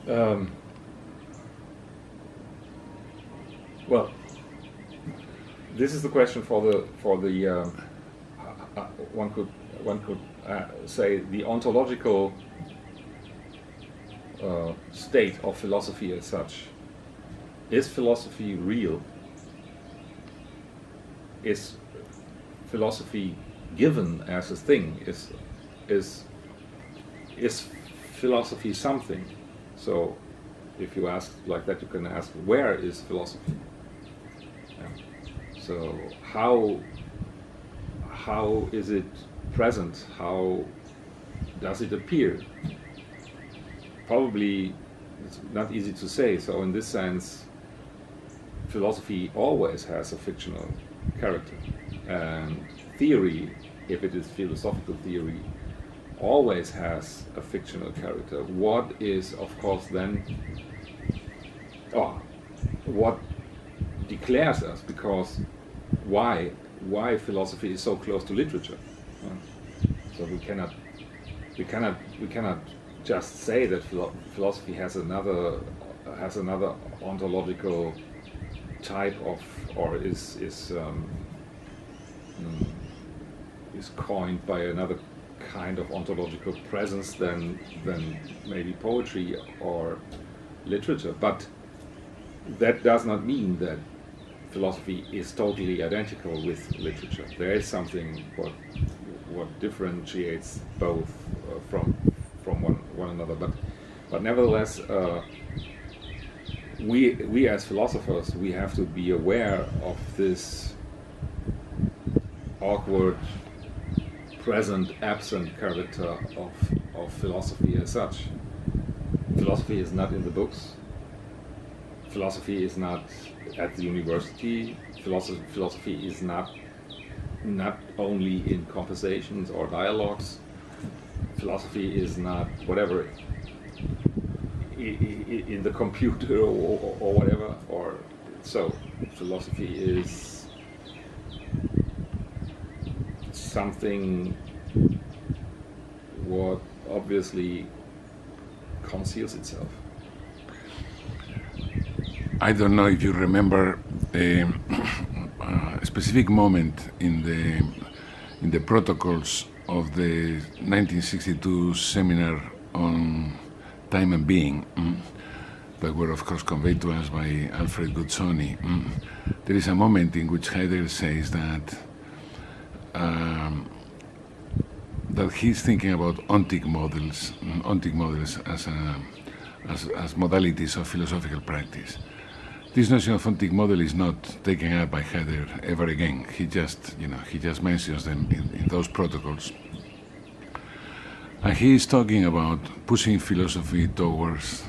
Um, well, this is the question for the one could say the ontological state of philosophy as such. Is philosophy real? Is philosophy given as a thing? Is philosophy something? So, if you ask like that, you can ask, where is philosophy? Yeah. So, how is it present? How does it appear? Probably it's not easy to say. So, in this sense, philosophy always has a fictional character, and theory, if it is philosophical theory, always has a fictional character. What is, of course, then, what declares us? Because why philosophy is so close to literature? So we cannot just say that philosophy has another ontological type of, or is coined by another kind of ontological presence than maybe poetry or literature. But that does not mean that philosophy is totally identical with literature. There is something what differentiates both from one another. But nevertheless, we as philosophers, we have to be aware of this awkward, present, absent character of philosophy as such. Philosophy is not in the books. Philosophy is not at the university. Philosophy is not only in conversations or dialogues. Philosophy is not whatever in the computer or whatever. Or so philosophy is something what obviously conceals itself. I don't know if you remember a specific moment in the protocols of the 1962 seminar on time and being, that were of course conveyed to us by Alfred Guzzoni. There is a moment in which Heidegger says that he's thinking about ontic models as modalities of philosophical practice. This notion of ontic model is not taken up by Heidegger ever again. He just mentions them in those protocols. And he is talking about pushing philosophy towards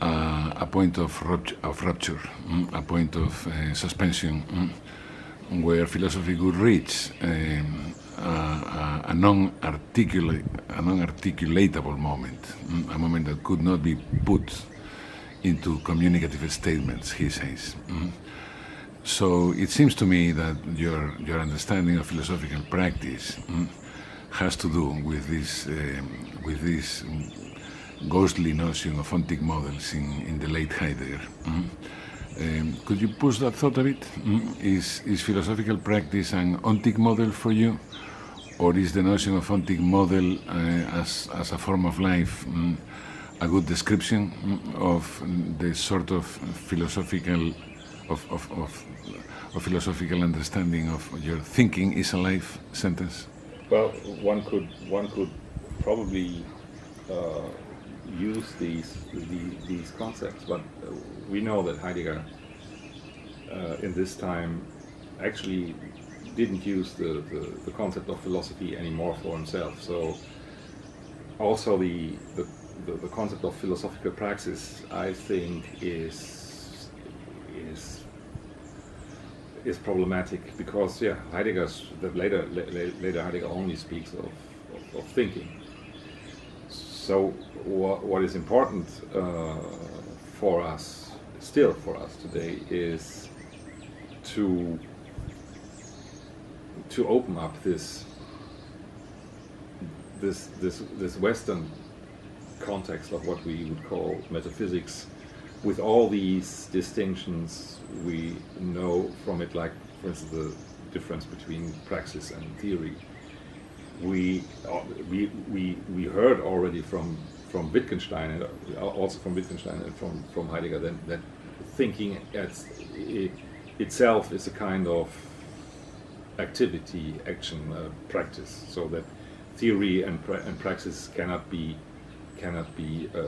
a point of rupture, a point of suspension, where philosophy could reach a non-articulatable moment, a moment that could not be put into communicative statements, he says. So it seems to me that your understanding of philosophical practice has to do with this ghostly notion of ontic models in the late Heidegger. Could you push that thought a bit? Is philosophical practice an ontic model for you? Or is the notion of ontic model as a form of life a good description of the sort of philosophical philosophical understanding of your thinking is a life sentence? Well, one could probably use these concepts, but we know that Heidegger in this time actually didn't use the concept of philosophy anymore for himself. So also the concept of philosophical praxis, I think, is problematic, because later Heidegger only speaks of thinking. So what is important for us today is to open up this Western context of what we would call metaphysics, with all these distinctions we know from it, like, for instance, the difference between praxis and theory. We heard already from Wittgenstein, and also from Wittgenstein and from Heidegger, that thinking itself is a kind of activity, action, practice, so that theory and praxis cannot be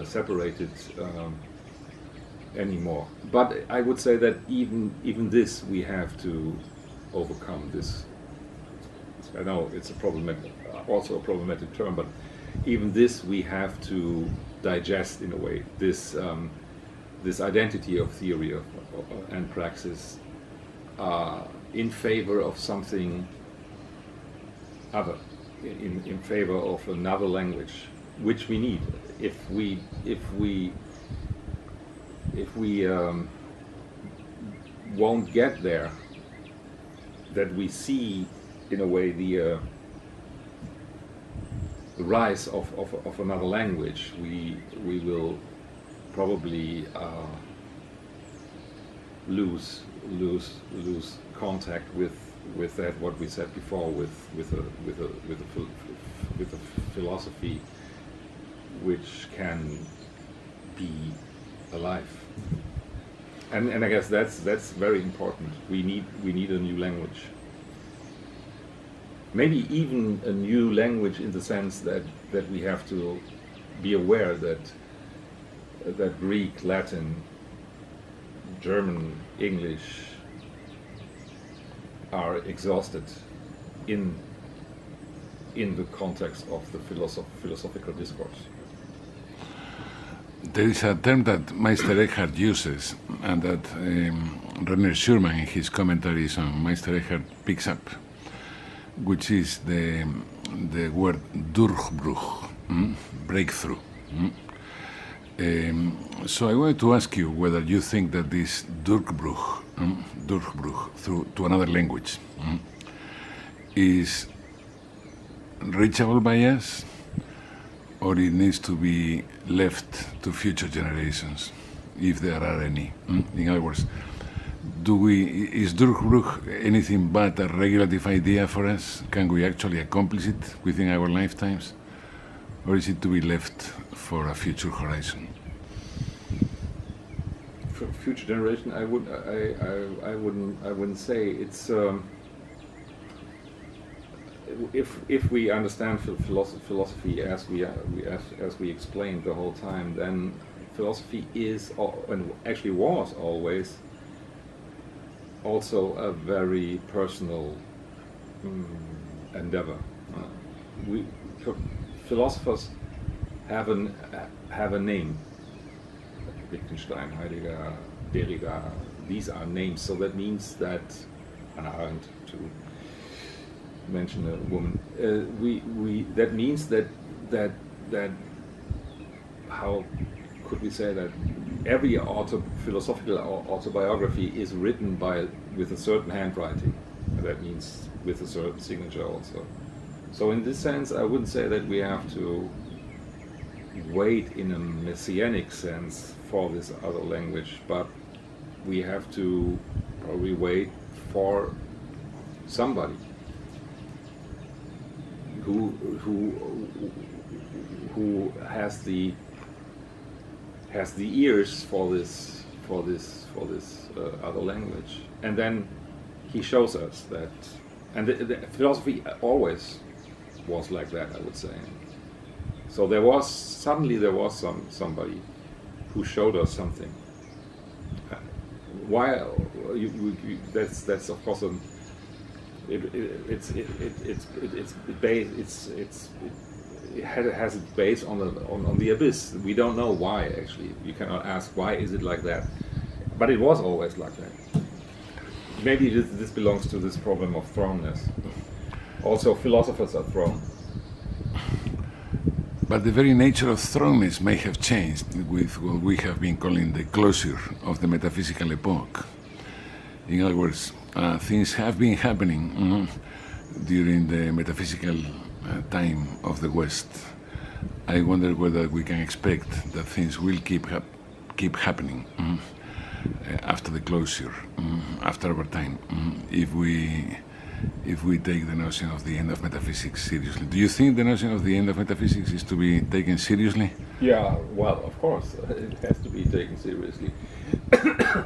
separated anymore. But I would say that even this we have to overcome. This, I know it's also a problematic term, but even this we have to digest in a way. This identity of theory and praxis in favor of something other, in favor of another language, which we need. If we won't get there, that we see in a way the rise of another language, we will probably lose contact with that, what we said before, with a philosophy which can be alive. And I guess that's very important. We need a new language. Maybe even a new language in the sense that we have to be aware that Greek, Latin, German, English are exhausted in the context of the philosophical discourse. There is a term that Meister Eckhart uses, and that René Schurman in his commentaries on Meister Eckhart picks up, which is the word Durchbruch, breakthrough. So I wanted to ask you whether you think that this Durchbruch to another language is reachable by us, or it needs to be left to future generations, if there are any. In other words, is Durchbruch anything but a regulative idea for us? Can we actually accomplish it within our lifetimes, or is it to be left for a future horizon? For future generation, I wouldn't say it's. If we understand philosophy as we explained the whole time, then philosophy is, and actually was always, also a very personal endeavor. Philosophers have a name. Wittgenstein, Heidegger, Derrida. These are names. So that means that Hannah Arendt, to mention a woman, that means that how could we say that every philosophical autobiography is written with a certain handwriting. That means with a certain signature also. So in this sense, I wouldn't say that we have to wait in a messianic sense for this other language, but we have to probably wait for somebody who has the ears for this other language, and then he shows us that. And the philosophy always was like that, I would say. So there was somebody who showed us something. Why? That's of course it has its base on the abyss. We don't know why, actually. You cannot ask why is it like that, but it was always like that. Maybe this belongs to this problem of thrownness. Also, philosophers are thrown. But the very nature of thrownness may have changed with what we have been calling the closure of the metaphysical epoch. In other words, things have been happening during the metaphysical time of the West, I wonder whether we can expect that things will keep happening after the closure, after our time, if we take the notion of the end of metaphysics seriously. Do you think the notion of the end of metaphysics is to be taken seriously? Yeah, well, of course, it has to be taken seriously.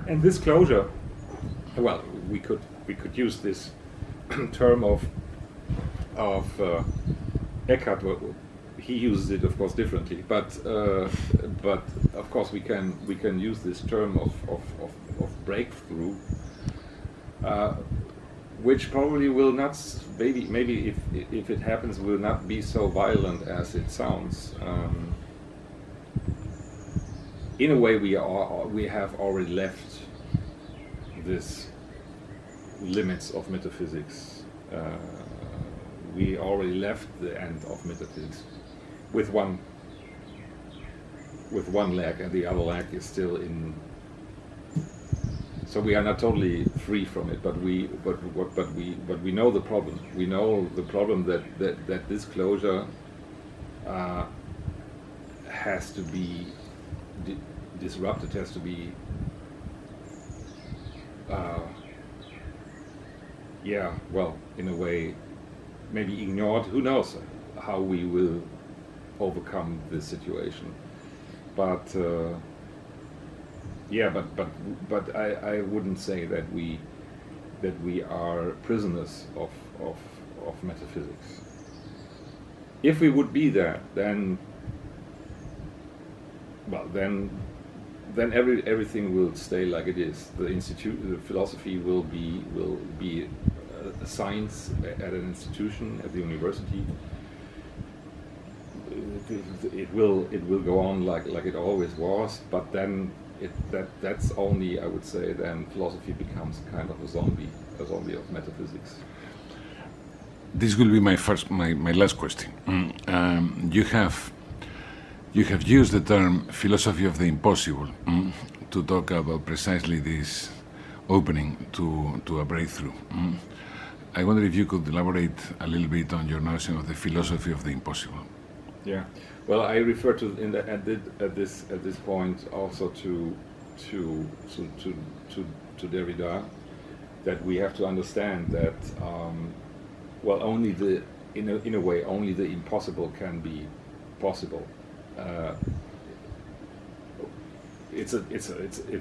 And this closure, well, we could use this term of Eckhart. He uses it, of course, differently, but of course we can use this term of breakthrough, which probably will not, maybe if it happens, will not be so violent as it sounds. In a way, we have already left this limits of metaphysics. We already left the end of metaphysics with one leg, and the other leg is still in. So we are not totally free from it, but we know the problem. We know the problem that this closure has to be disrupted, has to be in a way maybe ignored. Who knows how we will overcome this situation? But I wouldn't say that we are prisoners of metaphysics. If we would be there, then everything will stay like it is. The philosophy will be a science at an institution, at the university. It will go on like it always was, but then that's only, I would say, then philosophy becomes kind of a zombie of metaphysics. This will be my last question. You have used the term philosophy of the impossible to talk about precisely this opening to a breakthrough. I wonder if you could elaborate a little bit on your notion of the philosophy of the impossible. Yeah, well, I refer to at this point also to Derrida, that we have to understand that only in a way only the impossible can be possible. It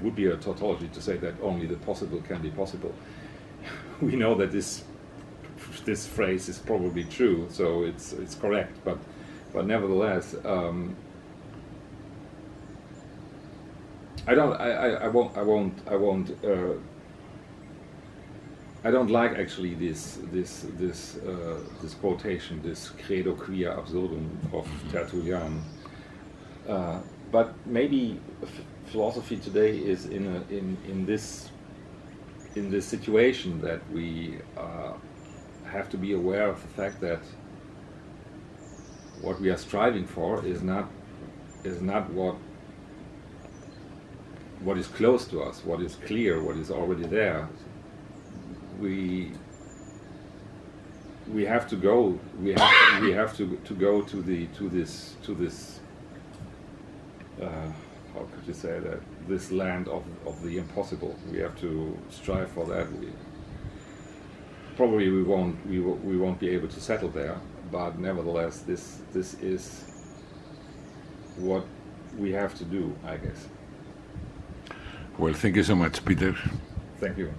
would be a tautology to say that only the possible can be possible. We know that this phrase is probably true, so it's correct, but nevertheless, I don't like actually this quotation, this credo quia absurdum of Tertullian. But maybe philosophy today is in this situation that we have to be aware of the fact that what we are striving for is not what is close to us, what is clear, what is already there. We have to go. We have to go to this. How could you say that? This land of the impossible. We have to strive for that. Probably we won't be able to settle there, but nevertheless, this is what we have to do, I guess. Well, thank you so much, Peter. Thank you.